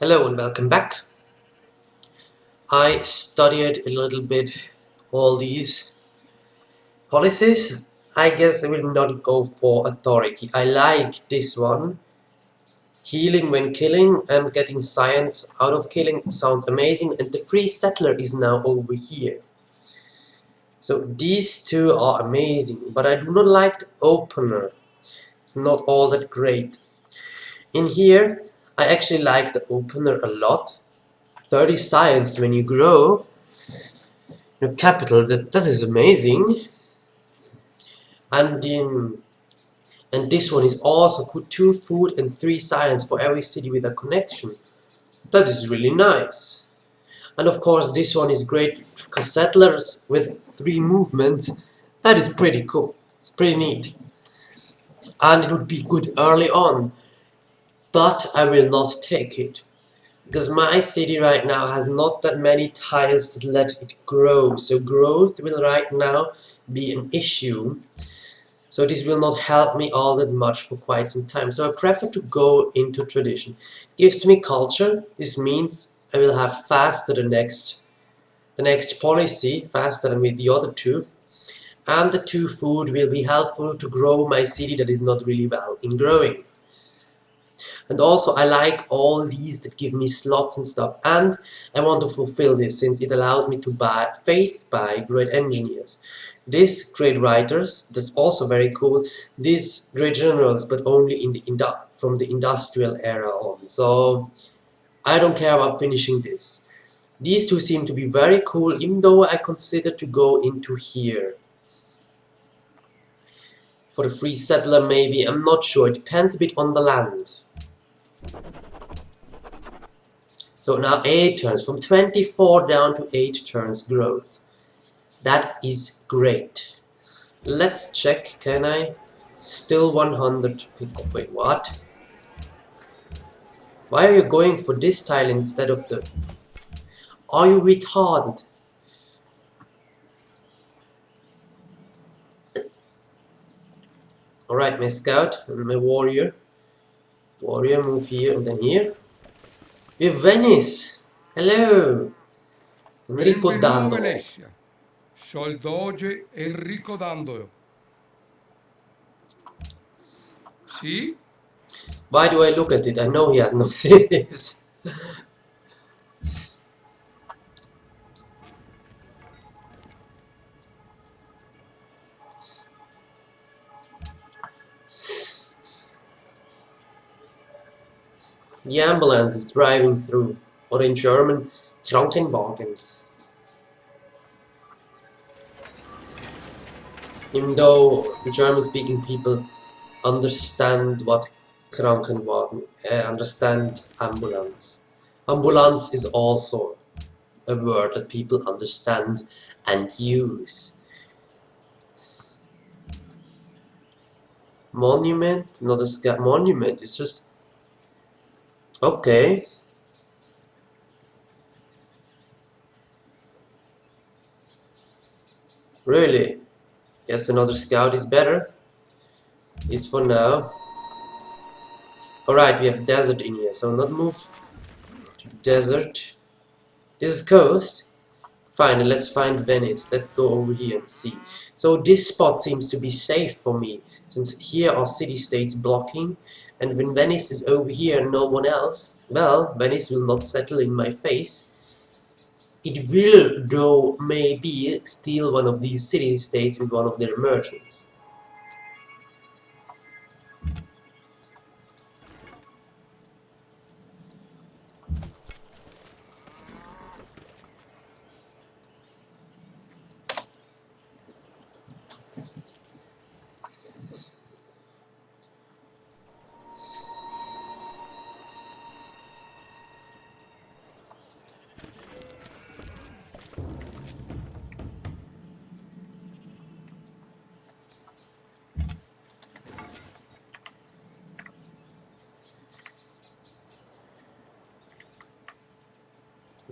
Hello and welcome back. I studied a little bit all these policies. I guess I will not go for authority. I like this one. Healing when killing and getting science out of killing sounds amazing, and the free settler is now over here. So these two are amazing, but I do not like the opener. It's not all that great. In here, I actually like the opener a lot. 30 science when you grow your capital, that is amazing. And this one is also good, 2 food and 3 science for every city with a connection. That is really nice. And of course this one is great because settlers with 3 movements, that is pretty cool. It's pretty neat. And it would be good early on, but I will not take it. Because my city right now has not that many tiles to let it grow. So growth will right now be an issue. So this will not help me all that much for quite some time. So I prefer to go into tradition. Gives me culture. This means I will have faster the next policy, faster than with the other two. And the 2 food will be helpful to grow my city that is not really well in growing. And also I like all these that give me slots and stuff. And I want to fulfill this since it allows me to buy faith by great engineers. This great writers, that's also very cool. These great generals, but only in the from the industrial era on. So I don't care about finishing this. These two seem to be very cool, even though I consider to go into here. For the free settler maybe, I'm not sure, it depends a bit on the land. So now 8 turns, from 24 down to 8 turns growth. That is great. Let's check, can I? Still 100 people. Wait, what? Why are you going for this tile instead of the... Are you retarded? Alright, my scout and my warrior. Warrior, move here and then here. We have Venice! Hello! Enrico Benvenuto Dando. Venezia. Sol doge Enrico Dando. Sì? Why do I look at it? I know he has no cities. The ambulance is driving through, or in German, Krankenwagen. Even though German-speaking people understand what Krankenwagen, understand ambulance. Ambulance is also a word that people understand and use. Monument, not a monument, it's just... Okay. Really? Guess another scout is better. At least for now. Alright, we have desert in here, so not move to desert. This is coast. Fine, let's find Venice. Let's go over here and see. So this spot seems to be safe for me, since here are city-states blocking, and when Venice is over here and no one else, well, Venice will not settle in my face. It will, though, maybe steal one of these city-states with one of their merchants.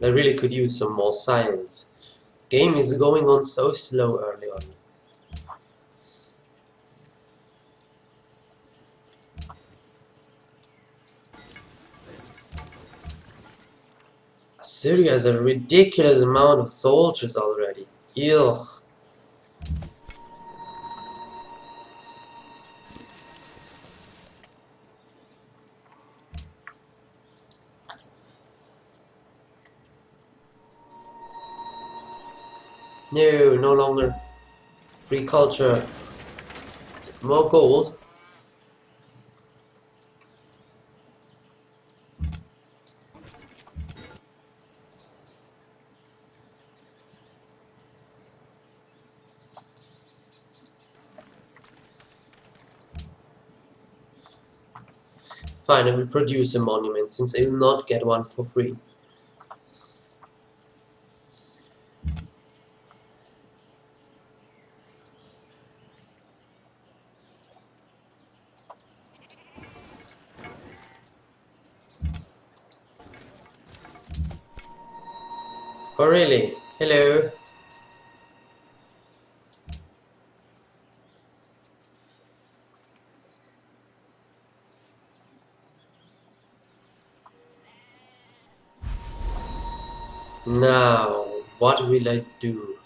I really could use some more science. Game is going on so slow early on. city has a ridiculous amount of soldiers already. Ew. No, no longer free culture. More gold. Fine, I will produce a monument since I will not get one for free. Oh really? Hello? Now, what will I do?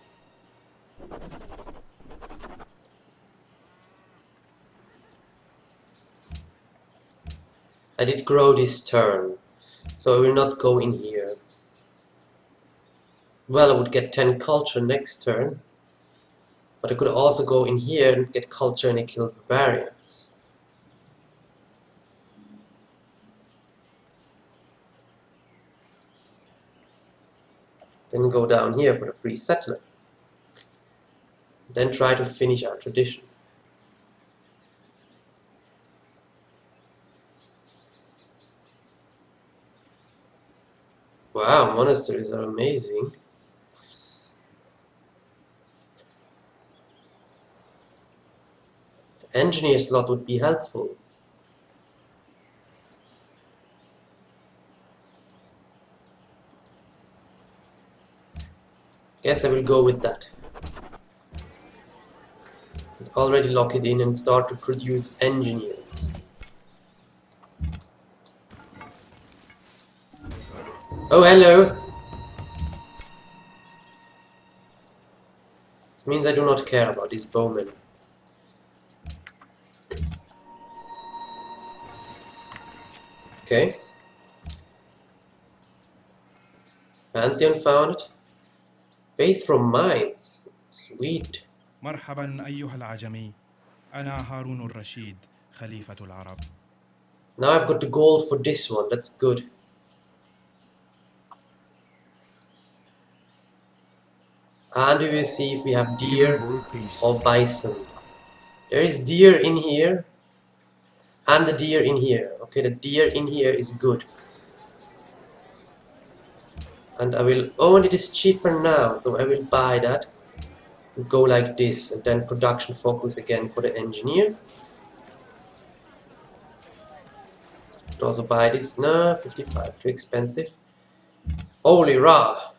I did grow this turn, so I will not go in here. Well, I would get 10 culture next turn, but I could also go in here and get culture and I kill barbarians. Then go down here for the free settler. Then try to finish our tradition. Wow, monasteries are amazing. The engineer slot would be helpful. Guess I will go with that. Already lock it in and start to produce engineers. Oh, hello! This means I do not care about these bowmen. Okay. Pantheon found it. Faith from mines. Sweet. مرحبا أيها العجمي أنا هارون الرشيد خليفة العرب. Now I've got the gold for this one, that's good. And we will see if we have deer or bison. There is deer in here and the deer in here. Okay, the deer in here is good. And I will, oh, and it is cheaper now, so I will buy that. Go like this, and then production focus again for the engineer. Could also buy this. No, 55, too expensive. Holy rah!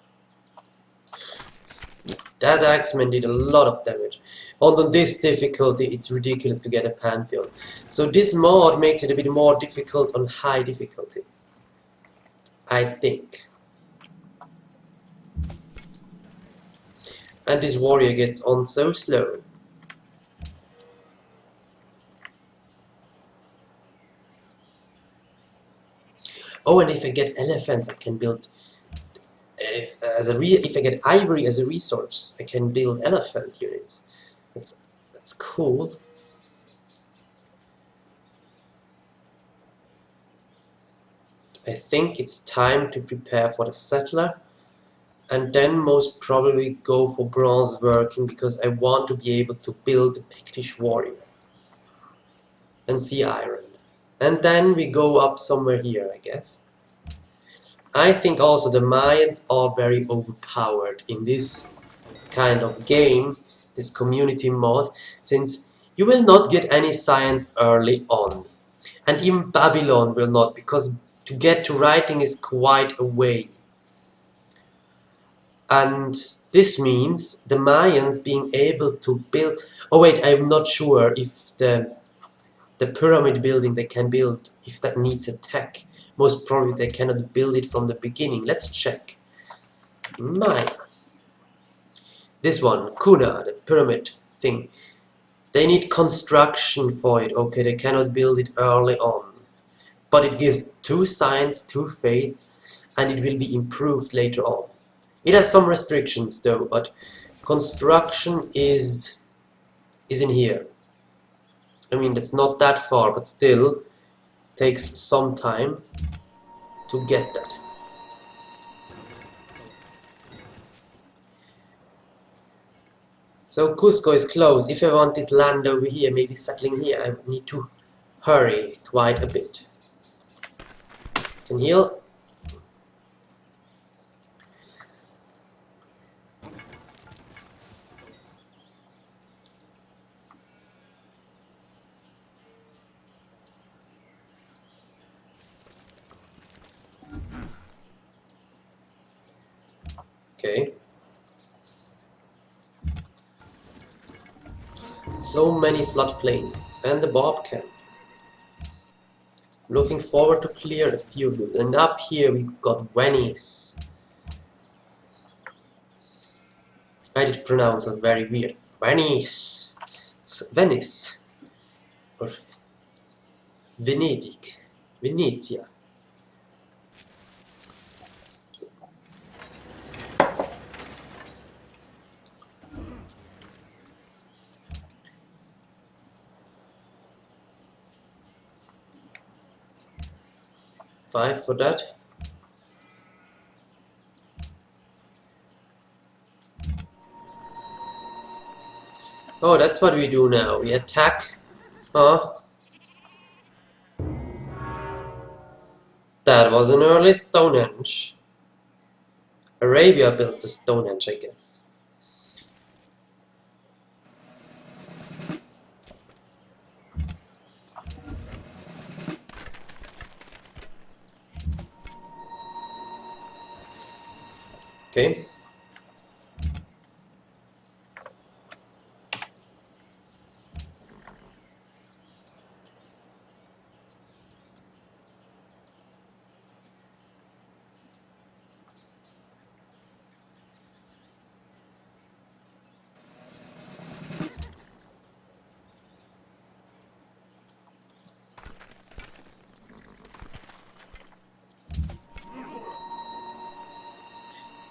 That axeman did a lot of damage. On this difficulty, it's ridiculous to get a Pantheon. So this mod makes it a bit more difficult on high difficulty, I think. And this warrior gets on so slow. Oh, and if I get elephants, I can build if I get ivory as a resource, I can build elephant units. That's cool. I think it's time to prepare for the settler, and then most probably go for bronze working because I want to be able to build a Pictish warrior and sea iron. And then we go up somewhere here, I guess. I think also the Mayans are very overpowered in this kind of game, this community mod, since you will not get any science early on. And even Babylon will not, because to get to writing is quite a way. And this means the Mayans being able to build... Oh wait, I'm not sure if the pyramid building they can build, if that needs a tech. Most probably they cannot build it from the beginning. Let's check. Maya. This one, Kuna, the pyramid thing. They need construction for it. Okay, they cannot build it early on. But it gives 2 science, 2 faith, and it will be improved later on. It has some restrictions though, but construction is in here. I mean, that's not that far, but still takes some time to get that. So Cusco is close. If I want this land over here, maybe settling here, I need to hurry quite a bit. Can heal. Okay. So many floodplains and the Bob camp. Looking forward to clear a few of those. And up here we've got Venice. I did pronounce that very weird. Venice. It's Venice. Or Venedig. Venezia. Five for that. Oh, that's what we do now. We attack. Huh? That was an early Stonehenge. Arabia built the Stonehenge, I guess. Okay.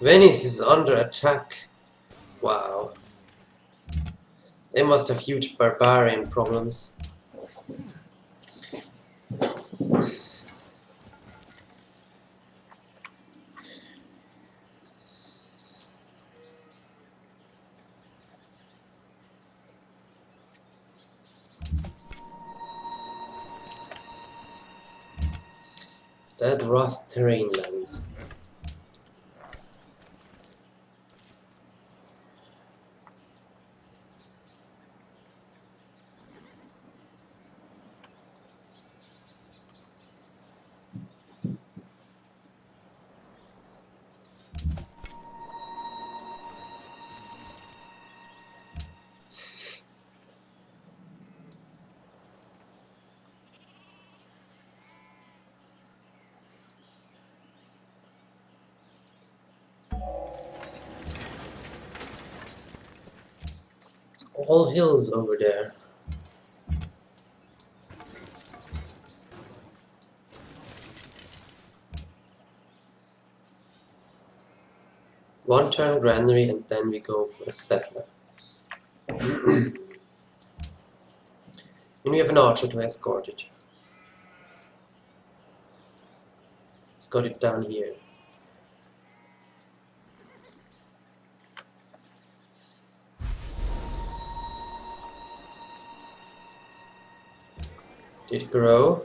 Venice is under attack. Wow. They must have huge barbarian problems. That rough terrain land. It's all hills over there. One turn granary and then we go for a settler. And we have an archer to escort it. Let's got it down here. Did it grow?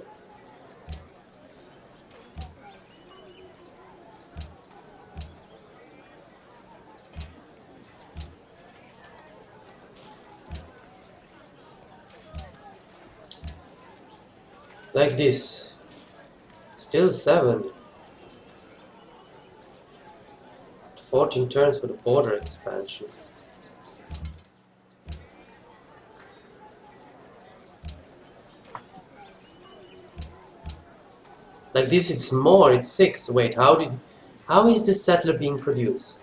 Like this. Still 7. 14 turns for the border expansion. Like this it's more, it's 6. Wait, how is this settler being produced?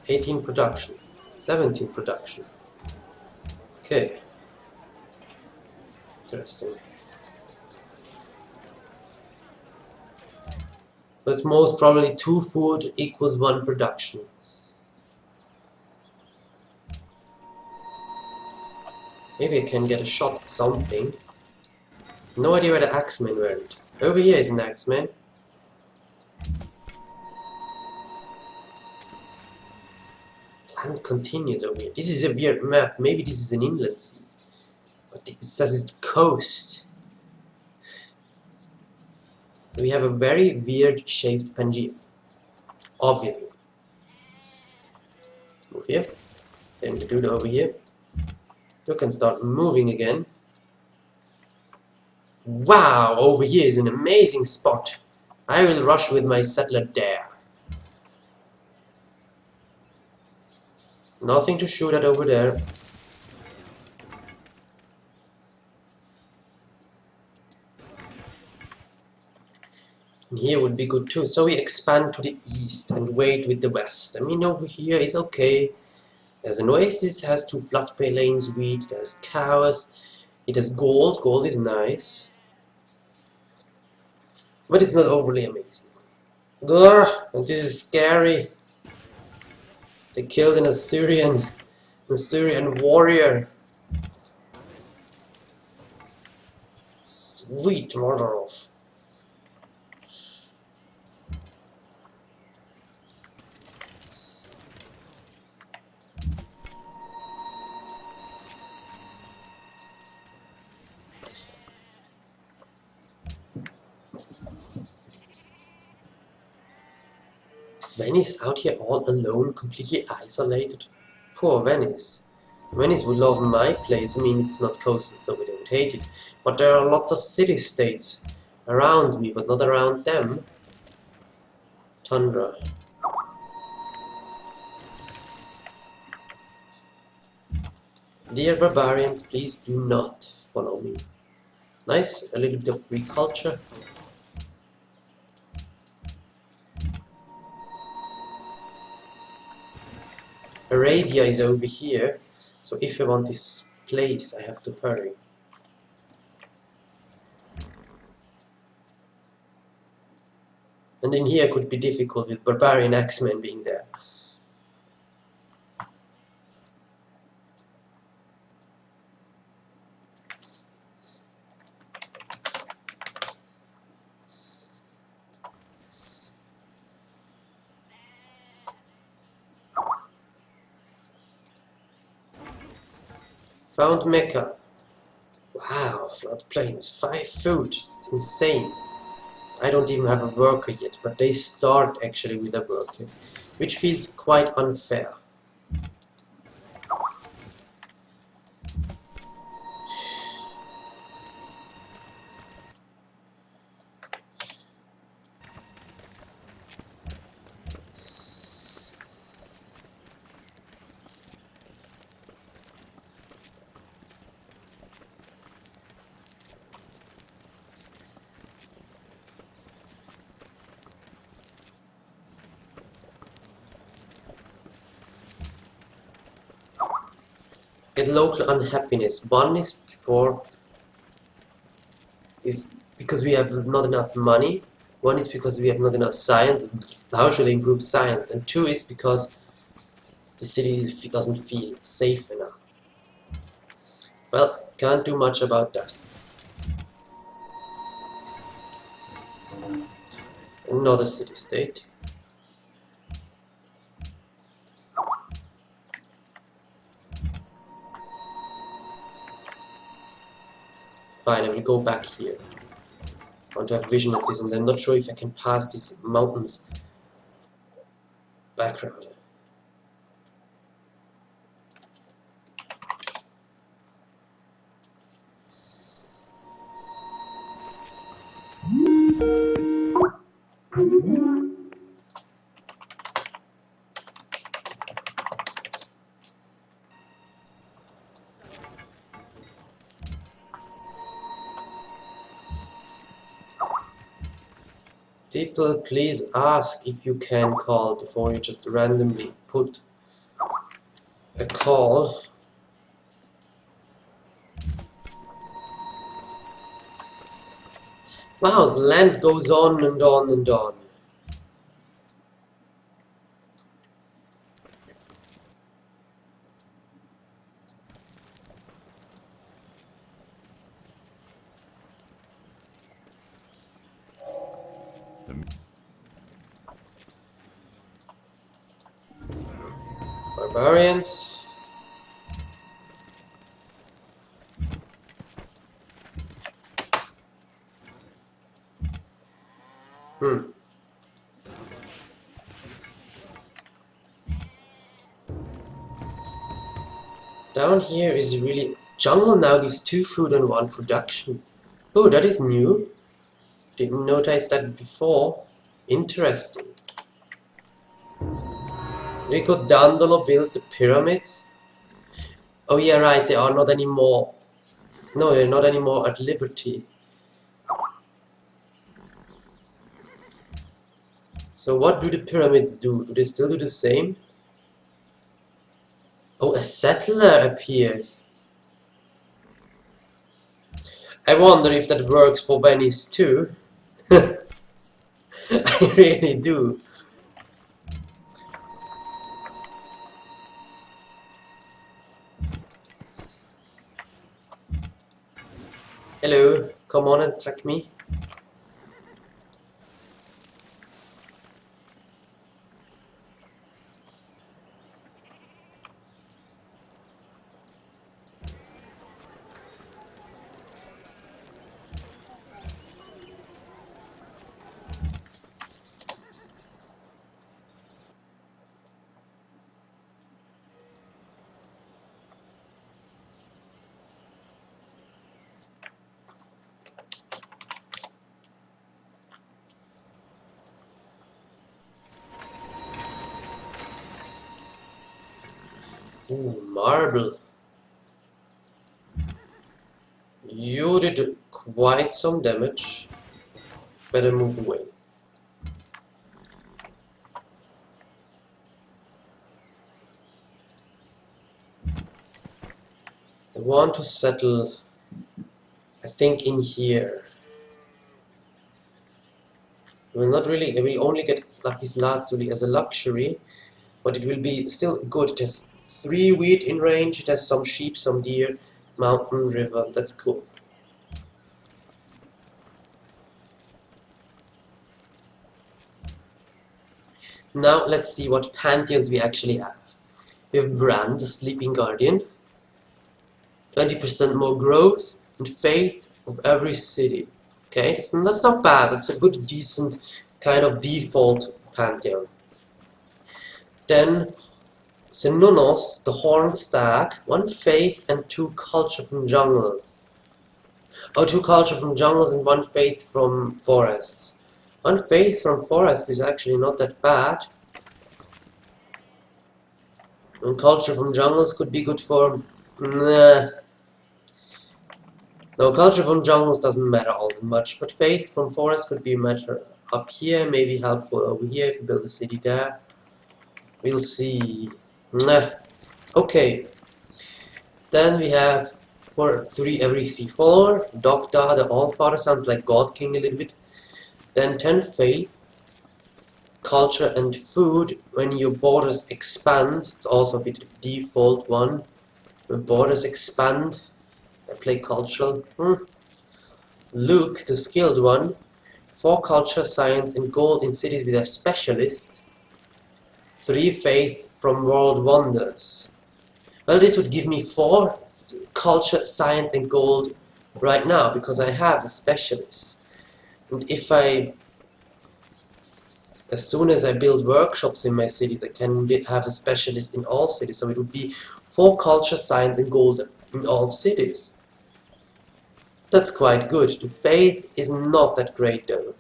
18 production, 17 production. Okay, interesting. So it's most probably 2 food equals 1 production. Maybe I can get a shot at something. No idea where the axemen went. Over here is an axeman. Land continues over here. This is a weird map. Maybe this is an inland sea. But it says it's coast. So we have a very weird shaped Pangea. Obviously. Move here. Then the dude over here. You can start moving again. Wow, over here is an amazing spot. I will rush with my settler there. Nothing to shoot at over there. And here would be good too. So we expand to the east and wait with the west. I mean, over here is okay. There's an oasis, has 2 floodplain lanes, wheat, there's cows, it has gold. Gold is nice. But it's not overly amazing. Ugh, and this is scary. They killed an Assyrian warrior. Sweet murder of. Is Venice out here all alone, completely isolated? Poor Venice. Venice would love my place. I mean, it's not coastal, so they would hate it. But there are lots of city-states around me, but not around them. Tundra. Dear barbarians, please do not follow me. Nice, a little bit of free culture. Arabia is over here, so if I want this place, I have to hurry. And in here could be difficult with barbarian axemen being there. Found Mecca. Wow, floodplains, 5 food. It's insane. I don't even have a worker yet, but they start actually with a worker, which feels quite unfair. Get local unhappiness. 1 is because we have not enough money. 1 is because we have not enough science. How should I improve science? And 2 is because the city doesn't feel safe enough. Well, can't do much about that. Another city-state. Fine, I will go back here. I want to have vision of this, and I'm not sure if I can pass these mountains background. People, please ask if you can call before you just randomly put tall. Wow, the land goes on and on and on. Barbarians. Down here is really... Jungle now gives 2 food and 1 production. Oh, that is new. Didn't notice that before. Interesting. Rico Dandolo built the pyramids. Oh yeah, right, they are not anymore. No, they're not anymore at liberty. So what do the pyramids do? Do they still do the same? Oh, a settler appears. I wonder if that works for Venice too. I really do. Hello, come on and attack me. Ooh, marble. You did quite some damage. Better move away. I want to settle, I think, in here. Well, not really. I will only get lapis lazuli as a luxury, but it will be still good. It has 3 wheat in range. It has some sheep, some deer, mountain, river. That's cool. Now let's see what pantheons we actually have. We have Bran, the sleeping guardian. 20% more growth and faith of every city. Okay, that's not bad. That's a good, decent kind of default pantheon. Then Xenonos, the horned stag, 1 faith and 2 culture from jungles. Oh, 2 culture from jungles and 1 faith from forests. 1 faith from forests is actually not that bad. And culture from jungles could be good for... Nah. No, culture from jungles doesn't matter all that much, but faith from forest could be matter up here, maybe helpful over here if you build a city there. We'll see. Nah. Okay. Then we have for 3 every 3 follower. Doctor, the All-Father, sounds like God King a little bit. Then 10 faith, culture and food. When your borders expand, it's also a bit of default one. When borders expand, I play cultural. Luke, the skilled one. 4 culture, science and gold in cities with a specialist. 3 faith from world wonders. Well, this would give me 4 culture, science and gold right now, because I have a specialist. And if as soon as I build workshops in my cities, I can have a specialist in all cities. So it would be 4 culture, science and gold in all cities. That's quite good. The faith is not that great though.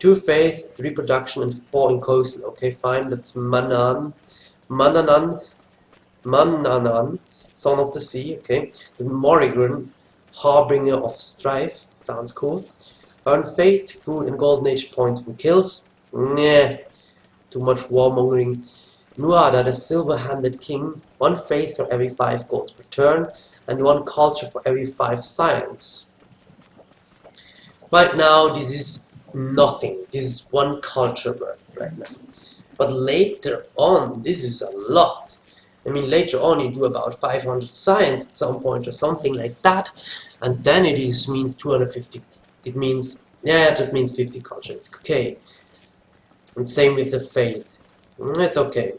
2 faith, 3 production and 4 in coastal. Okay, fine, that's Mananan, son of the sea, okay. Then Morrigan, harbinger of strife, sounds cool. Earn faith, food and golden age points from kills. Nah, too much warmongering. Nuada, the silver-handed king, 1 faith for every 5 gold per turn, and 1 culture for every 5 science. Right now, this is nothing. This is 1 culture worth right now. But later on, this is a lot. I mean, later on you do about 500 science at some point or something like that, and then it means 250. It means, yeah, it just means 50 culture. It's okay. And same with the faith. It's okay.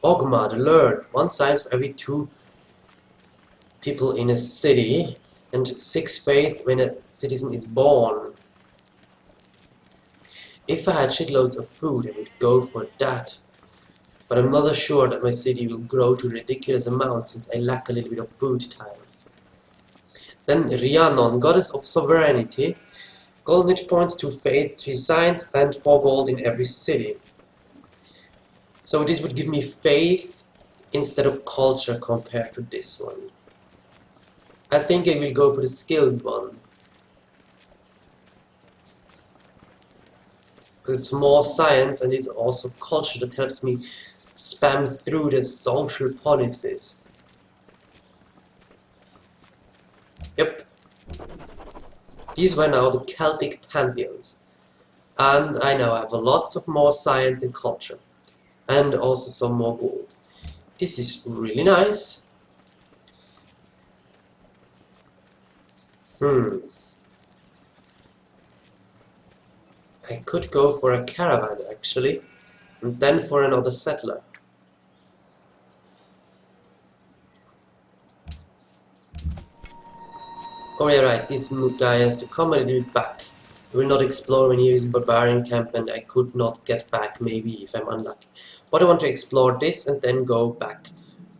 Ogma, the learned, 1 science for every 2 people in a city, and 6 faith when a citizen is born. If I had shitloads of food, I would go for that. But I'm not assured that my city will grow to ridiculous amounts since I lack a little bit of food tiles. Then Rhiannon, goddess of sovereignty. Golden hit points, 2 faith, 3 science, and 4 gold in every city. So this would give me faith instead of culture compared to this one. I think I will go for the skilled one. Because it's more science and it's also culture that helps me spam through the social policies. Yep. These were now the Celtic Pantheons. And I now have lots of more science and culture. And also some more gold. This is really nice. I could go for a caravan actually, and then for another settler. Oh yeah, right, this guy has to come a little bit back. I will not explore when he is in barbarian camp and I could not get back maybe if I'm unlucky. But I want to explore this and then go back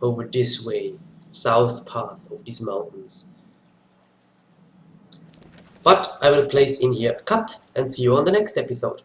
over this way, south path of these mountains. But I will place in here a cut and see you on the next episode.